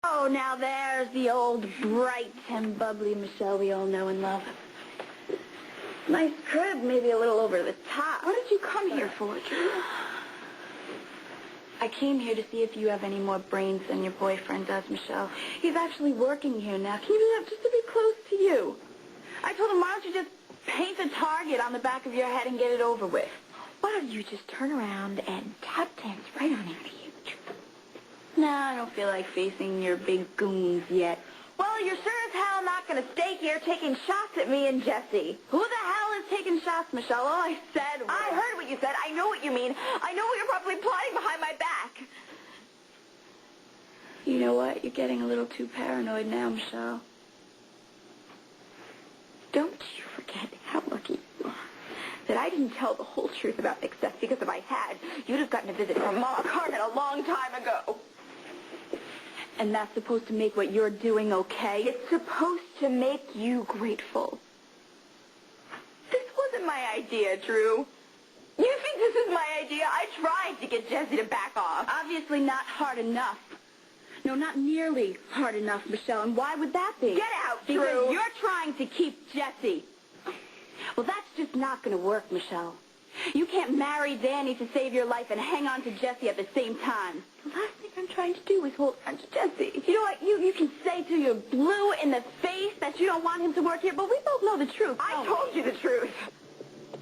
Oh, now there's the old bright and bubbly Michelle we all know and love. Nice crib, maybe a little over the top. What did you come here for, Drew? I came here to see if you have any more brains than your boyfriend does, Michelle. He's actually working here now. Can you do that just to be close to you? I told him, why don't you just paint a target on the back of your head and get it over with? Why don't you just turn around and tap dance right on out of here, Drew? Nah, I don't feel like facing your big goons yet. Well, you're sure as hell not going to stay here taking shots at me and Jesse. Who the hell is taking shots, Michelle? All I said was... I heard what you said. I know what you mean. I know what you're probably plotting behind my back. You know what? You're getting a little too paranoid now, Michelle. Don't you forget how lucky you are that I didn't tell the whole truth about Excess, because if I had, you'd have gotten a visit from Mama Carmen a long time ago. And that's supposed to make what you're doing okay? It's supposed to make you grateful. This wasn't my idea, Drew. You think this is my idea? I tried to get Jesse to back off. Obviously not hard enough. No, not nearly hard enough, Michelle. And why would that be? Get out, Drew. Because you're trying to keep Jesse. Well, that's just not going to work, Michelle. You can't marry Danny to save your life and hang on to Jesse at the same time. The last thing I'm trying to do is hold on to Jesse. You know what? You can say to your blue in the face that you don't want him to work here, but we both know the truth. I told you the truth.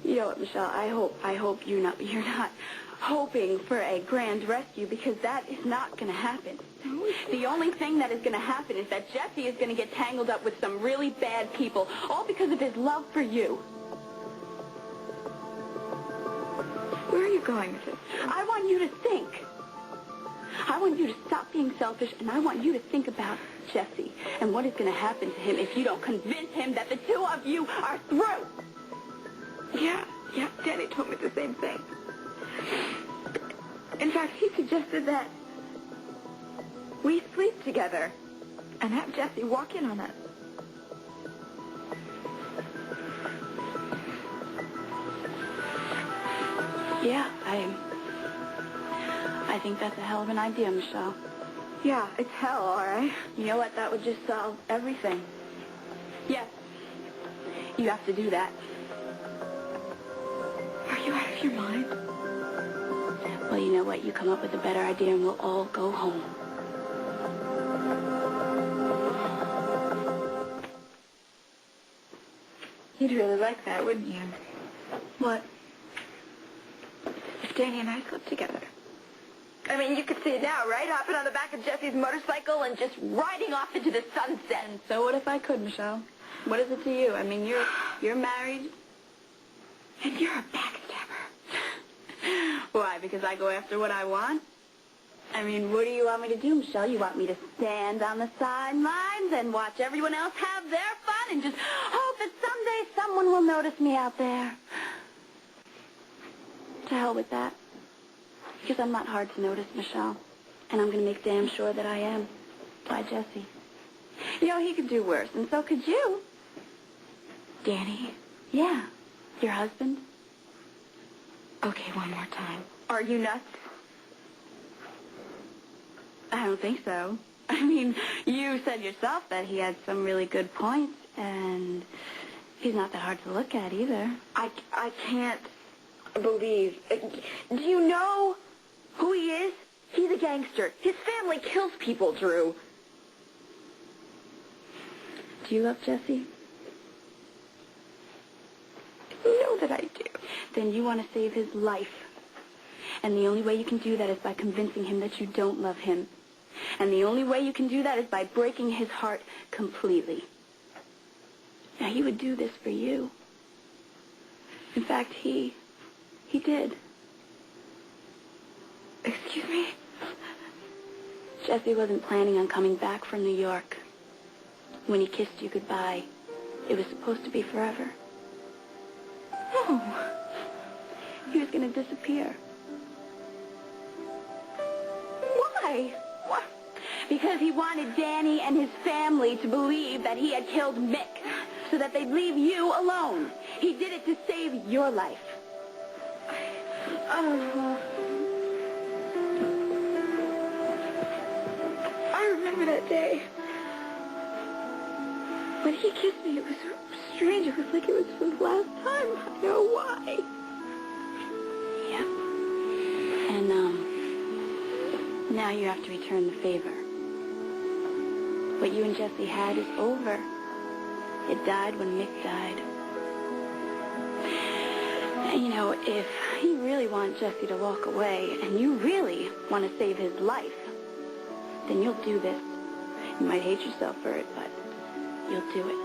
You know what, Michelle? I hope you're not hoping for a grand rescue, because that is not going to happen. The only thing that is going to happen is that Jesse is going to get tangled up with some really bad people, all because of his love for you. Where are you going with this? I want you to think. I want you to stop being selfish, and I want you to think about Jesse and what is going to happen to him if you don't convince him that the two of you are through. Yeah, Danny told me the same thing. In fact, he suggested that we sleep together and have Jesse walk in on us. Yeah, I think that's a hell of an idea, Michelle. Yeah, it's hell, all right. You know what? That would just solve everything. Yes, you have to do that. Are you out of your mind? Well, you know what? You come up with a better idea and we'll all go home. You'd really like that, wouldn't you? What? If Danny and I slept together. I mean, you could see it now, right? Hopping on the back of Jesse's motorcycle and just riding off into the sunset. And so what if I could, Michelle? What is it to you? I mean, you're married. And you're a backstabber. Why? Because I go after what I want? I mean, what do you want me to do, Michelle? You want me to stand on the sidelines and watch everyone else have their fun and just hope that someday someone will notice me out there? To hell with that. Because I'm not hard to notice, Michelle. And I'm going to make damn sure that I am. By Jesse. You know, he could do worse, and so could you. Danny? Yeah. Your husband? Okay, one more time. Are you nuts? I don't think so. I mean, you said yourself that he had some really good points, and he's not that hard to look at either. I can't believe. Do you know who he is? He's a gangster. His family kills people, Drew. Do you love Jesse? You know that I do. Then you want to save his life. And the only way you can do that is by convincing him that you don't love him. And the only way you can do that is by breaking his heart completely. Now, he would do this for you. In fact, he did. Excuse me? Jesse wasn't planning on coming back from New York. When he kissed you goodbye, it was supposed to be forever. Oh. He was going to disappear. Why? What? Because he wanted Danny and his family to believe that he had killed Mick, so that they'd leave you alone. He did it to save your life. I remember remember that day. When he kissed me, it was strange. It was like it was for the last time. I know why. Yep. And, now you have to return the favor. What you and Jesse had is over. It died when Mick died. And, you know, if you really want Jesse to walk away, and you really want to save his life, then you'll do this. You might hate yourself for it, but you'll do it.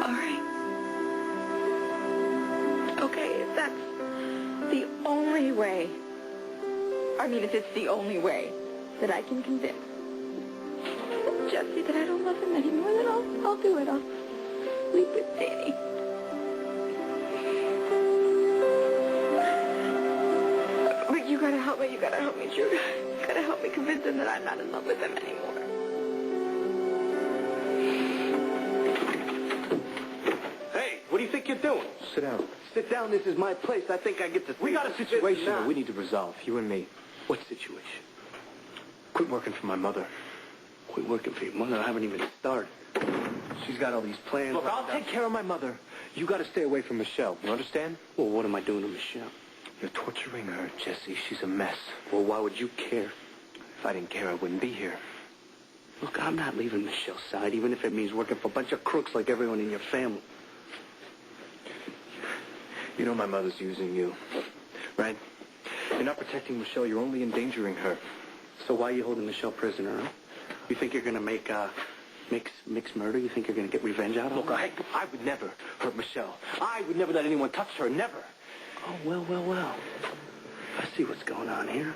All right. Okay, if that's the only way, I mean, if it's the only way that I can convince Jesse that I don't love him anymore, then I'll do it. I'll sleep with Danny. But you gotta help me. You gotta help me, Drew. You gotta help me convince him that I'm not in love with him anymore. Hey, what do you think you're doing? Sit down. Sit down, this is my place. I think I get to... We got a situation that we need to resolve, you and me. What situation? Quit working for my mother. Quit working for your mother. I haven't even started. She's got all these plans. Look, I'll take care of my mother. You got to stay away from Michelle. You understand? Well, what am I doing to Michelle? You're torturing her, Jesse. She's a mess. Well, why would you care? If I didn't care, I wouldn't be here. Look, I'm not leaving Michelle's side, even if it means working for a bunch of crooks like everyone in your family. You know my mother's using you, right? You're not protecting Michelle. You're only endangering her. So why are you holding Michelle prisoner, huh? You think you're going to make Mick's murder? You think you're going to get revenge out of Look, her? I would never hurt Michelle. I would never let anyone touch her. Never. Oh, well. I see what's going on here.